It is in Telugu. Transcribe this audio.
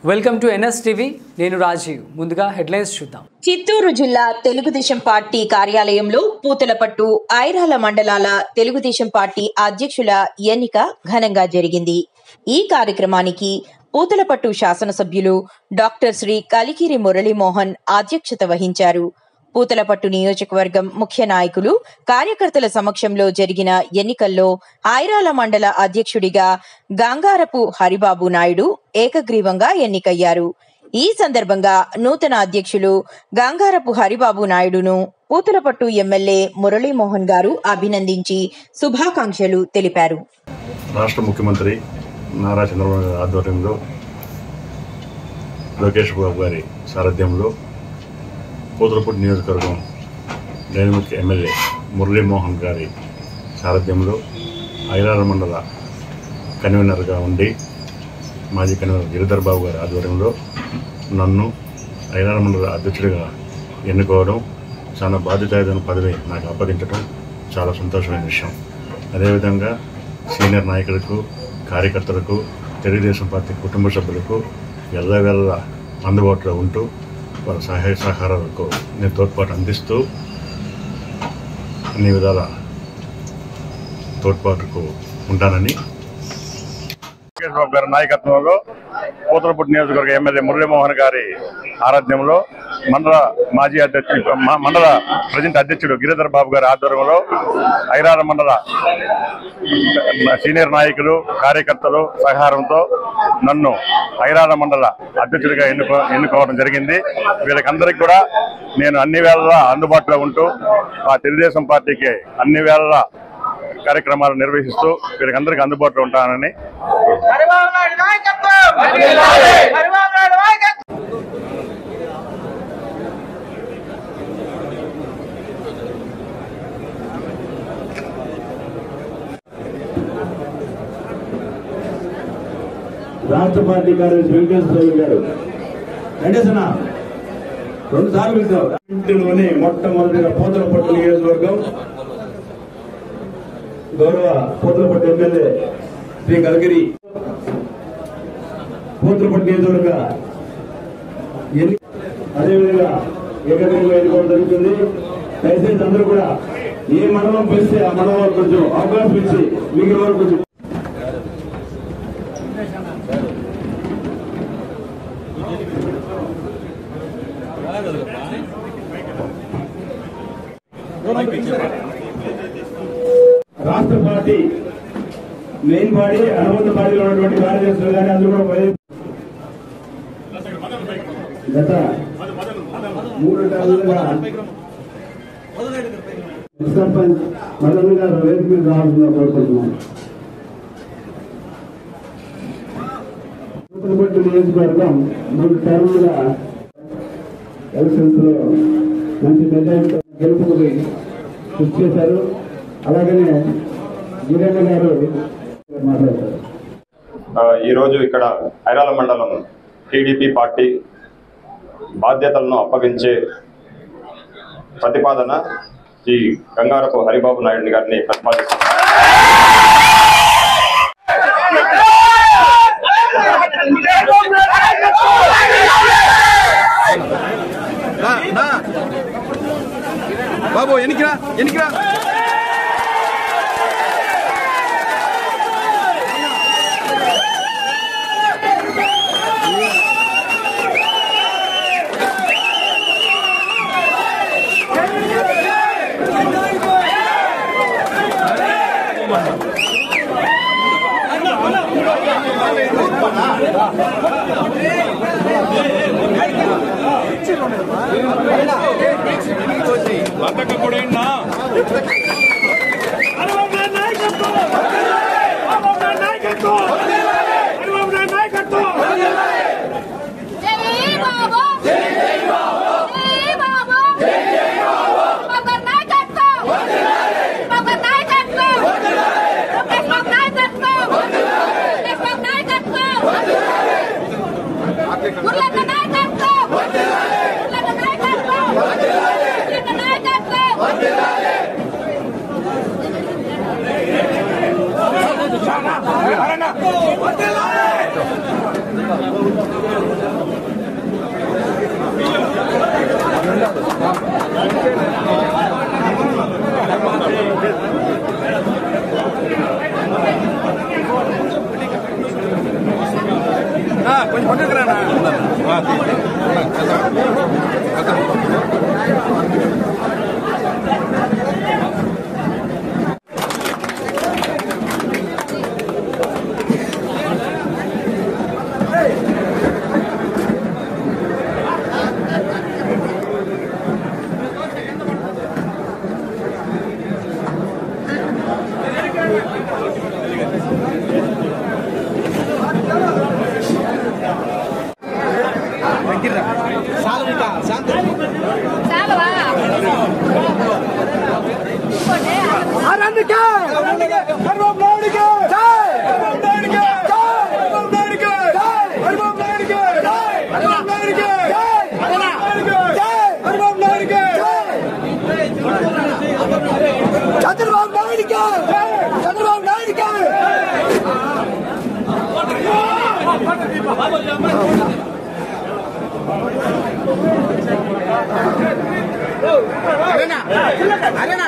Welcome to NS TV. నేను రాజీవ్. ముందుగా హెడ్లైన్స్ చూద్దాం. చిత్తూరు జిల్లా తెలుగుదేశం పార్టీ కార్యాలయంలో పూతలపట్టు, ఐరాల మండలాల తెలుగుదేశం పార్టీ అధ్యక్షుల ఎన్నిక ఘనంగా జరిగింది. ఈ కార్యక్రమానికి పూతలపట్టు శాసనసభ్యులు డాక్టర్ శ్రీ కలికిరి మురళీమోహన్ అధ్యక్షత వహించారు. పూతలపట్టు నియోజకవర్గం ముఖ్య నాయకులు, కార్యకర్తల సమక్షంలో జరిగిన ఎన్నికల్లో ఐరాల మండల అధ్యక్షుడిగా గంగారపు హరిబాబు నాయుడు ఏకగ్రీవంగా ఎన్నికయ్యారు. ఈ సందర్భంగా నూతన అధ్యక్షులు గంగారపు హరిబాబు నాయుడును పూతలపట్టు ఎమ్మెల్యే మురళీమోహన్ గారు అభినందించి శుభాకాంక్షలు తెలిపారు. రాష్ట్ర ముఖ్యమంత్రి నారా చంద్రబాబు గారి ఆధ్వర్యంలో, లోకేష్ బాబు గారి సారథ్యంలో పూతలపట్టు నియోజకవర్గం డైనమిక్ ఎమ్మెల్యే మురళీమోహన్ గారి సారథ్యంలో ఐరాల మండల కన్వీనర్గా ఉండి మాజీ కన్వీనర్ గిరిధర్ బాబు గారి ఆధ్వర్యంలో నన్ను ఐరాల మండల అధ్యక్షుడిగా ఎన్నుకోవడం, చాలా బాధ్యతాయుతమైన పదవి నాకు అప్పగించడం చాలా సంతోషమైన విషయం. అదేవిధంగా సీనియర్ నాయకులకు, కార్యకర్తలకు, తెలుగుదేశం పార్టీ కుటుంబ సభ్యులకు ఎల్లవేళలా అందుబాటులో ఉంటూ వారి సహాయ సహకారాలకు నేను తోడ్పాటు అందిస్తూ అన్ని విధాల తోడ్పాటుకు ఉంటానని లోకేష్ బాబు గారి నాయకత్వంలో పూతలపట్టు నియోజకవర్గ ఎమ్మెల్యే మురళీమోహన్ గారి ఆరాధ్యంలో మండల ప్రజెంట్ అధ్యక్షుడు గిరిధర్ బాబు గారి ఆధ్వర్యంలో ఐరాల మండల సీనియర్ నాయకులు, కార్యకర్తలు సహకారంతో నన్ను ఐరాల మండల అధ్యక్షుడిగా ఎన్నుకోవడం జరిగింది. వీళ్ళకందరికీ కూడా నేను అన్ని వేళలా అందుబాటులో ఉంటూ ఆ తెలుగుదేశం పార్టీకి అన్ని వేళలా కార్యక్రమాలు నిర్వహిస్తూ వీళ్ళకందరికీ అందుబాటులో ఉంటానని రాష్ట్ర పార్టీ కార్యదర్శి వెంకటేశ్వర గారు వెంకటేశ్వర 2 సార్లు పిలిచారు. ఇంటిలోని మొట్టమొదటిగా పూతలపట్టు నియోజకవర్గం గౌరవ పూతలపట్టు ఎమ్మెల్యే శ్రీ కలికిరి పూతలపట్టు నియోజకవర్గ అదేవిధంగా ఏకగ్రీవంగా ఎన్నుకోవడం జరుగుతుంది. దయచేసి అందరూ కూడా ఏ మండలం పిలిస్తే ఆ మండలం కొంచెం అవకాశం ఇచ్చి మిగిలిన వరకు కొంచెం రాష్ట్ర పార్టీ మెయిన్ బాడీ, అనుబంధ పార్టీలో ఉన్నటువంటి కార్యదర్శులు కానీ అందరూ కూడా గత 3 ఏళ్లుగా సర్పంచ్ మదన్ గారు వేదిక మీద రావాల్సిందిగా కోరుకుంటున్నాం. పూతలపట్టు నియోజకవర్గం 3 టర్ములుగా ఎలక్షన్స్ లో మంచి మెజారిటీతో గెలుపుకు కృషి చేశారు. అలాగనే గిరన్న గారు మాట్లాడతారు. ఈరోజు ఇక్కడ ఐరాల మండలం టీడీపీ పార్టీ బాధ్యతలను అప్పగించే ప్రతిపాదన ఈ గంగారపు హరిబాబు నాయుడు గారిని ప్రతిపాదిస్తున్నారు. బాబు ఎన్నికరా చంద్రబాబు నాయుడుకి చంద్రబాబు నాయుడుకి అరేనా